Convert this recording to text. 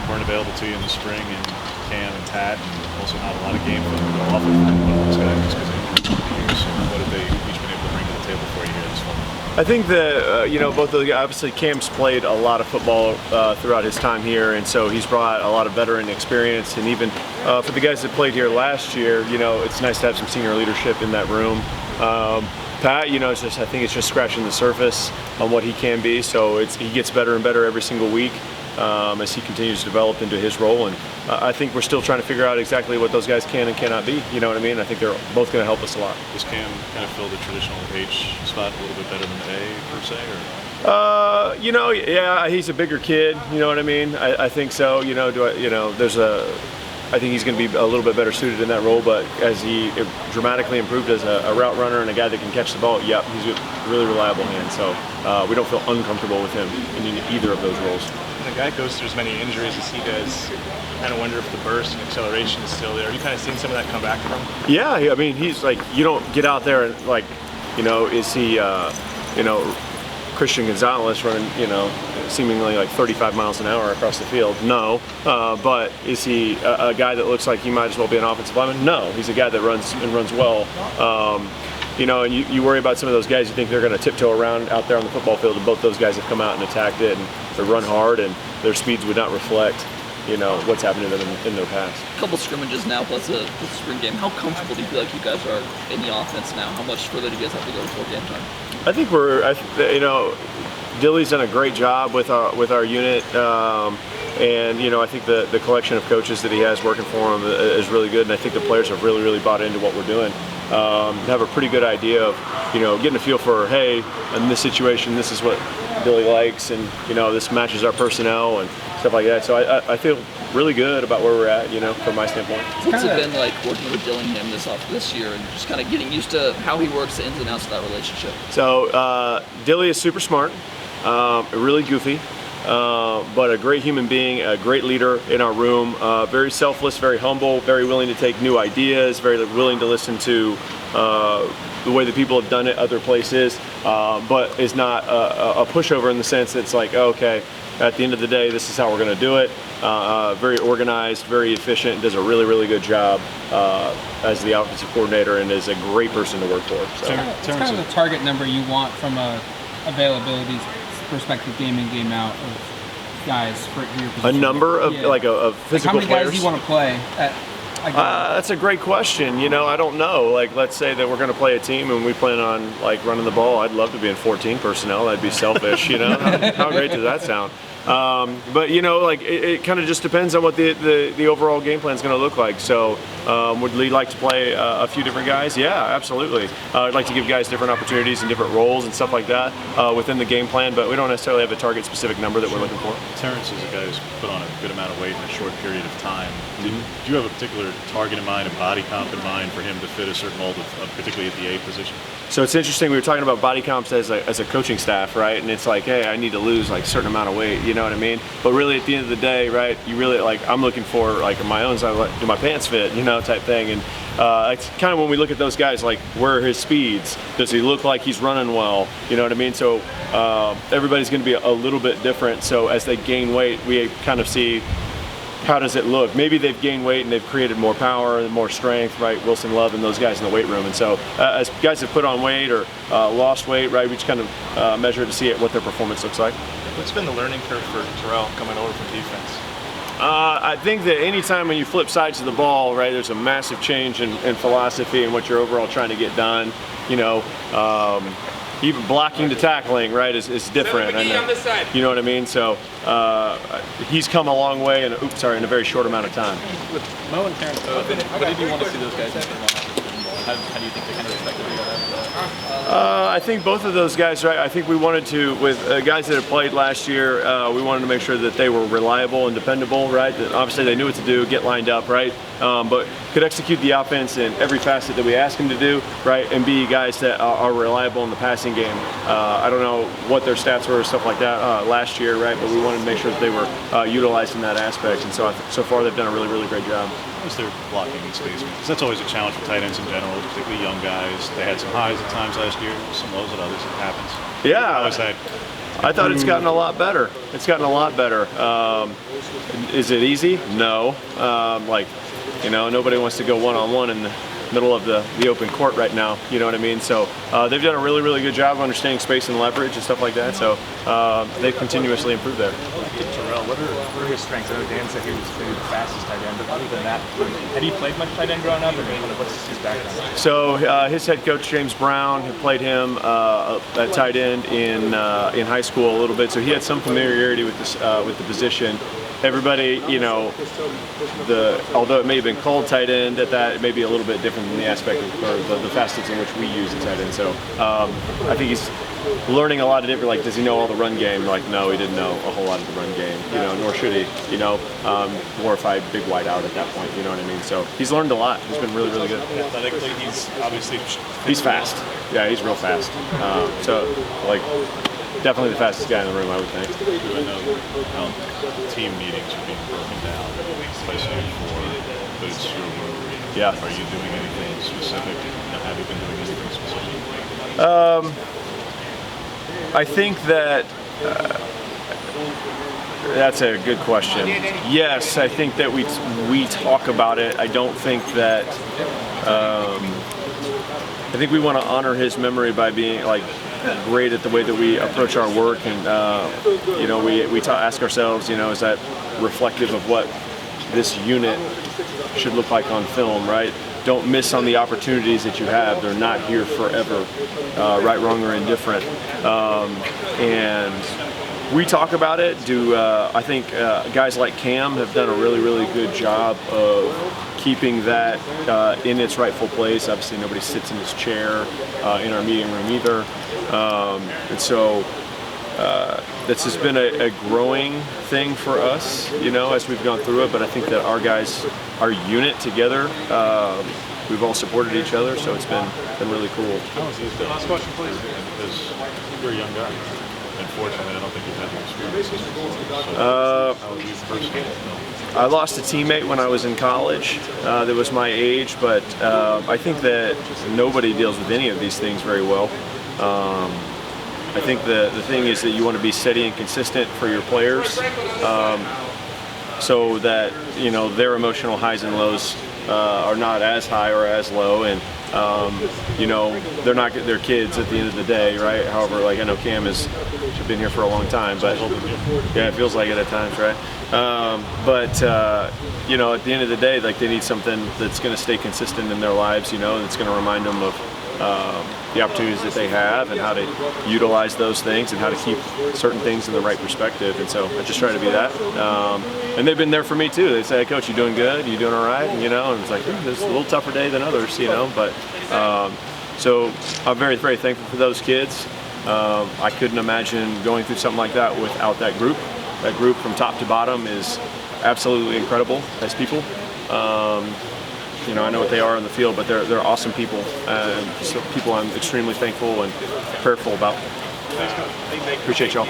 weren't available to you in the spring, and Cam and Pat, and also not a lot of game film to go off of those guys just because they weren't here. So what have they each been able to bring to the table for you here this fall? I think that both of the guys, obviously Cam's played a lot of football throughout his time here, and so he's brought a lot of veteran experience. And even for the guys that played here last year, it's nice to have some senior leadership in that room. Pat, I think it's just scratching the surface on what he can be. So he gets better and better every single week as he continues to develop into his role. And I think we're still trying to figure out exactly what those guys can and cannot be. You know what I mean? I think they're both going to help us a lot. Does Cam kind of fill the traditional H spot a little bit better than A per se? Or? Yeah, he's a bigger kid. You know what I mean? I think so. I think he's going to be a little bit better suited in that role, but as he dramatically improved as a route runner and a guy that can catch the ball, yep, he's a really reliable hand. So we don't feel uncomfortable with him in either of those roles. When a guy goes through as many injuries as he does, you kind of wonder if the burst and acceleration is still there. Are you kind of seeing some of that come back from him? Yeah, I mean, he's like, you don't get out there and is he, Christian Gonzalez running, seemingly like 35 miles an hour across the field? No. But is he a guy that looks like he might as well be an offensive lineman? No. He's a guy that runs well. And you worry about some of those guys. You think they're going to tiptoe around out there on the football field, and both those guys have come out and attacked it, and they run hard, and their speeds would not reflect what's happened to them in their past. A couple scrimmages now, plus the spring game. How comfortable do you feel like you guys are in the offense now? How much further do you guys have to go before game time? I think Dilly's done a great job with our unit, and I think the collection of coaches that he has working for him is really good, and I think the players have really bought into what we're doing. Have a pretty good idea of getting a feel for, hey, in this situation, this is what Dilly likes, and this matches our personnel and stuff like that. So I feel really good about where we're at, from my standpoint. What's it been like working with Dillingham this year and just kind of getting used to how he works, the ins and outs of that relationship? So Dilly is super smart, really goofy, but a great human being, a great leader in our room, very selfless, very humble, very willing to take new ideas, very willing to listen to the way that people have done it other places, but is not a pushover in the sense that it's like, okay, at the end of the day, this is how we're going to do it. Very organized, very efficient, does a really good job as the offensive coordinator, and is a great person to work for. So. It's kind of the target number you want from a availability perspective, game in, game out of guys for your position. A number of of physical players. How many players? guys do you want to play at? That's a great question. I don't know. Let's say that we're going to play a team and we plan on running the ball. I'd love to be in 14 personnel. That'd be selfish. How great does that sound? But it kind of just depends on what the overall game plan is going to look like. So would Lee like to play a few different guys? Yeah, absolutely. I'd like to give guys different opportunities and different roles and stuff like that within the game plan, but we don't necessarily have a target specific number that we're looking for. Terrence is a guy who's put on a good amount of weight in a short period of time. Do you have a particular target in mind, a body comp in mind for him to fit a certain mold, particularly at the A position? So it's interesting, we were talking about body comps as a coaching staff, right? And it's like, hey, I need to lose a certain amount of weight, you know what I mean? But really at the end of the day, right, you really I'm looking for my own, do my pants fit, type thing. And it's kind of when we look at those guys, where are his speeds? Does he look like he's running well? You know what I mean? So everybody's going to be a little bit different. So as they gain weight, we kind of see, how does it look? Maybe they've gained weight and they've created more power and more strength, right? Wilson Love and those guys in the weight room. And so as guys have put on weight or lost weight, right, we just kind of measure to see what their performance looks like. What's been the learning curve for Terrell coming over from defense? I think that anytime when you flip sides of the ball, right, there's a massive change in philosophy and what you're overall trying to get done. Even blocking to tackling, right, is different. You know what I mean? So he's come a long way in a very short amount of time. With Mo and Terrence, what did you want to see those guys in? How do you think they kind of expect to be I think both of those guys, right? I think we wanted to, with guys that have played last year, we wanted to make sure that they were reliable and dependable, right? That obviously they knew what to do, get lined up, right? But could execute the offense in every facet that we ask them to do, right? And be guys that are reliable in the passing game. I don't know what their stats were or stuff like that last year, right? But we wanted to make sure that they were utilized in that aspect. And so so far they've done a really great job. How is their blocking and spacing? Because that's always a challenge for tight ends in general, particularly young guys. They had some highs at times last year, some lows at others. It happens. Yeah. How is that I thought it's gotten a lot better. It's gotten a lot better. Is it easy? No. Nobody wants to go one-on-one in the middle of the open court right now. You know what I mean? So they've done a really, really good job of understanding space and leverage and stuff like that. So they've continuously improved there. Terrell, what are his strengths? I know Dan said he was maybe the fastest tight end, but other than that, had he played much tight end growing up, or what's his background? So his head coach James Brown had played him at tight end in high school a little bit, so he had some familiarity with the position. Everybody, although it may have been called tight end at that, it may be a little bit different than the aspect or the facets in which we use the tight end. So I think he's learning a lot of different, like, does he know all the run game? Like, no, he didn't know a whole lot of the run game, nor should he, glorify big wide out at that point, you know what I mean? So he's learned a lot. He's been really, really good. Athletically, he's obviously... He's fast. Yeah, he's real fast. Definitely the fastest guy in the room, I would think. I know team meetings are being broken down, especially for boots or rotary. Yeah. Are you doing anything specific? Have you been doing anything specific? I think that that's a good question. Yes, I think that we talk about it. I don't think that. I think we want to honor his memory by being great at the way that we approach our work, and we ask ourselves, is that reflective of what this unit should look like on film, right? Don't miss on the opportunities that you have. They're not here forever, right, wrong, or indifferent. And we talk about it. I think guys like Cam have done a really, really good job of keeping that in its rightful place. Obviously, nobody sits in his chair in our meeting room either. And so this has been a growing thing for us, as we've gone through it. But I think that our guys, our unit together, we've all supported each other. So it's been really cool. Last question, please. Because you're a young guy. Unfortunately, I don't think you've had the experiences before. So how would you personally feel? I lost a teammate when I was in college that was my age, but I think that nobody deals with any of these things very well. I think the thing is that you want to be steady and consistent for your players, so that their emotional highs and lows are not as high or as low, and they're kids at the end of the day, right? However, I know Cam has been here for a long time, but yeah, it feels like it at times, right? At the end of the day, they need something that's going to stay consistent in their lives, that's going to remind them of the opportunities that they have and how to utilize those things and how to keep certain things in the right perspective. And so I just try to be that. And they've been there for me too. They say, hey, Coach, you doing good? You doing all right? And it's like, it's a little tougher day than others, but so I'm very, very thankful for those kids. I couldn't imagine going through something like that without that group. That group from top to bottom is absolutely incredible as people. I know what they are in the field, but they're awesome people. So people I'm extremely thankful and prayerful about. Appreciate y'all.